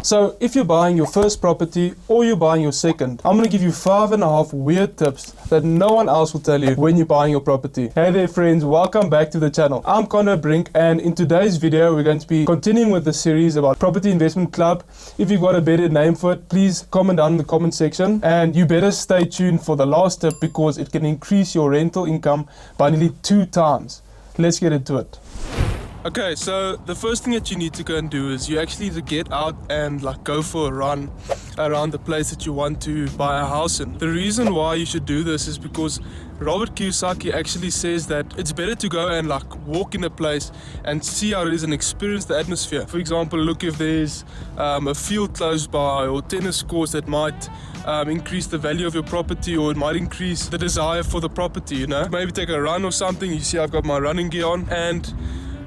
So if you're buying your first property or you're buying your second, I'm going to give you 5.5 weird tips that no one else will tell you when you're buying your property. Hey there friends, welcome back to the channel. I'm Conrad Brink, and in today's video we're going to be continuing with the series about Property Investment Club. If you've got a better name for it, please comment down in the comment section, and you better stay tuned for the last tip because it can increase your rental income by nearly 2 times. Let's get into it. Okay, so the first thing that you need to go and do is you actually need to get out and go for a run around the place that you want to buy a house in. The reason why you should do this is because Robert Kiyosaki actually says that it's better to go and walk in a place and see how it is and experience the atmosphere. For example, look if there's a field close by or tennis courts that might increase the value of your property, or it might increase the desire for the property, you know. Maybe take a run or something. You see I've got my running gear on, and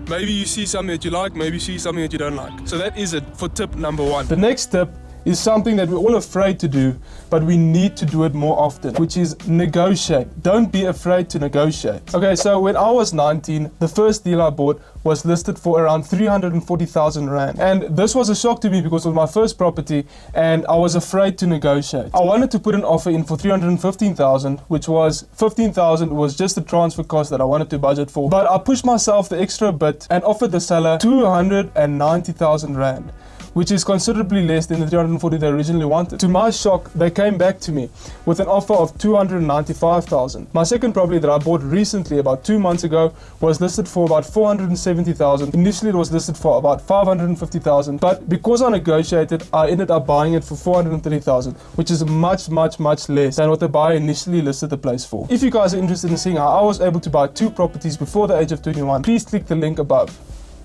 maybe you see something that you like, maybe you see something that you don't like. So that is it for tip number 1. The next tip is something that we're all afraid to do, but we need to do it more often, which is negotiate. Don't be afraid to negotiate. Okay, so when I was 19, the first deal I bought was listed for around 340,000 Rand. And this was a shock to me because it was my first property and I was afraid to negotiate. I wanted to put an offer in for 315,000, which was 15,000 was just the transfer cost that I wanted to budget for. But I pushed myself the extra bit and offered the seller 290,000 Rand, which is considerably less than the 340 they originally wanted. To my shock, they came back to me with an offer of 295,000. My second property that I bought recently, about 2 months ago, was listed for about 470,000. Initially, it was listed for about 550,000, but because I negotiated, I ended up buying it for 430,000, which is much less than what the buyer initially listed the place for. If you guys are interested in seeing how I was able to buy 2 properties before the age of 21, please click the link above,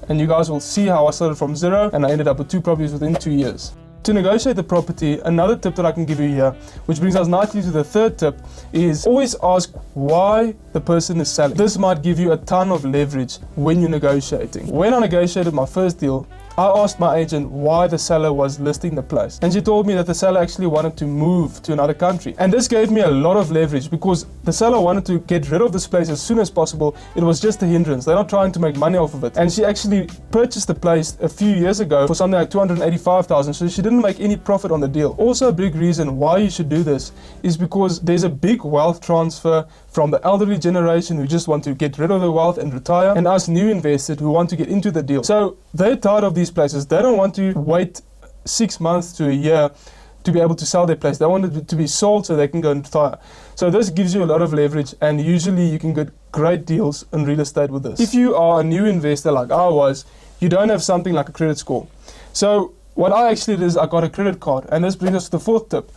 and you guys will see how I started from 0 and I ended up with 2 properties within 2 years. To negotiate the property, another tip that I can give you here, which brings us nicely to the third tip, is always ask why the person is selling. This might give you a ton of leverage when you're negotiating. When I negotiated my first deal, I asked my agent why the seller was listing the place, and she told me that the seller actually wanted to move to another country. And this gave me a lot of leverage because the seller wanted to get rid of this place as soon as possible. It was just a hindrance. They're not trying to make money off of it. And she actually purchased the place a few years ago for something like 285,000, so she didn't make any profit on the deal. Also, a big reason why you should do this is because there's a big wealth transfer from the elderly generation who just want to get rid of the wealth and retire, and us new investors who want to get into the deal. So they're tired of these places. They don't want to wait 6 months to a year to be able to sell their place. They want it to be sold so they can go and retire. So this gives you a lot of leverage, and usually you can get great deals in real estate with this. If you are a new investor like I was, you don't have something like a credit score. So what I actually did is I got a credit card, and this brings us to the 4th tip.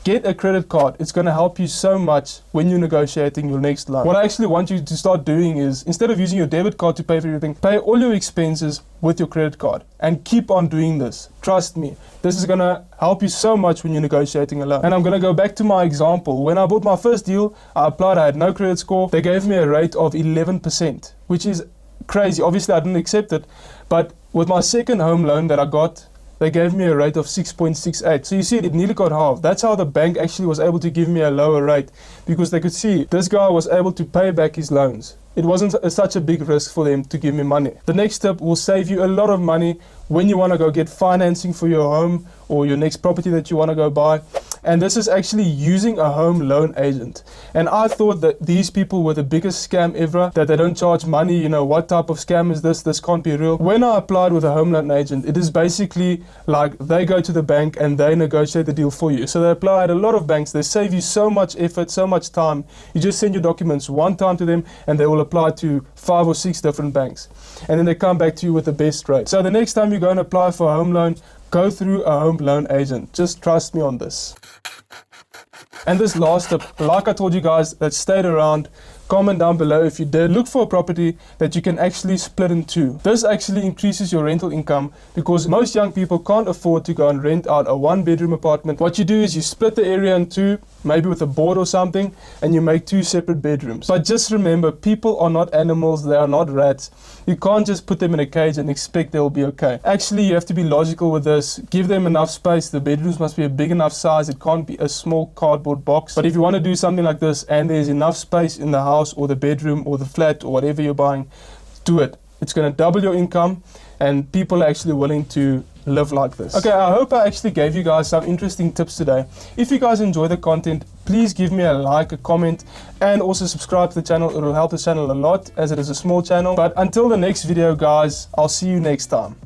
Get a credit card. It's going to help you so much when you're negotiating your next loan. What I actually want you to start doing is, instead of using your debit card to pay for everything, pay all your expenses with your credit card, and keep on doing this. Trust me, this is going to help you so much when you're negotiating a loan. And I'm going to go back to my example. When I bought my first deal, I applied, I had no credit score. They gave me a rate of 11%, which is crazy. Obviously, I didn't accept it, but with my second home loan that I got, they gave me a rate of 6.68. So you see, it nearly got half. That's how the bank actually was able to give me a lower rate, because they could see this guy was able to pay back his loans. It wasn't such a big risk for them to give me money. The next step will save you a lot of money when you want to go get financing for your home or your next property that you want to go buy. And this is actually using a home loan agent. And I thought that these people were the biggest scam ever, that they don't charge money. You know, what type of scam is this? This can't be real. When I applied with a home loan agent, it is basically like they go to the bank and they negotiate the deal for you. So they apply at a lot of banks. They save you so much effort, so much time. You just send your documents one time to them and they will apply to 5 or 6 different banks. And then they come back to you with the best rate. So the next time you go and apply for a home loan, go through a home loan agent. Just trust me on this. And this last tip, like I told you guys that stayed around, comment down below if you did. Look for a property that you can actually split in 2. This actually increases your rental income because most young people can't afford to go and rent out a 1-bedroom apartment. What you do is you split the area in 2, maybe with a board or something, and you make 2 separate bedrooms. But just remember, people are not animals, they are not rats. You can't just put them in a cage and expect they'll be okay. Actually, you have to be logical with this. Give them enough space. The bedrooms must be a big enough size. It can't be a small cardboard box. But if you want to do something like this and there's enough space in the house or the bedroom or the flat or whatever you're buying, do it. It's going to double your income, and people are actually willing to live like this. Okay, I hope I actually gave you guys some interesting tips today. If you guys enjoy the content, please give me a like, a comment, and also subscribe to the channel. It will help the channel a lot as it is a small channel. But until the next video, guys, I'll see you next time.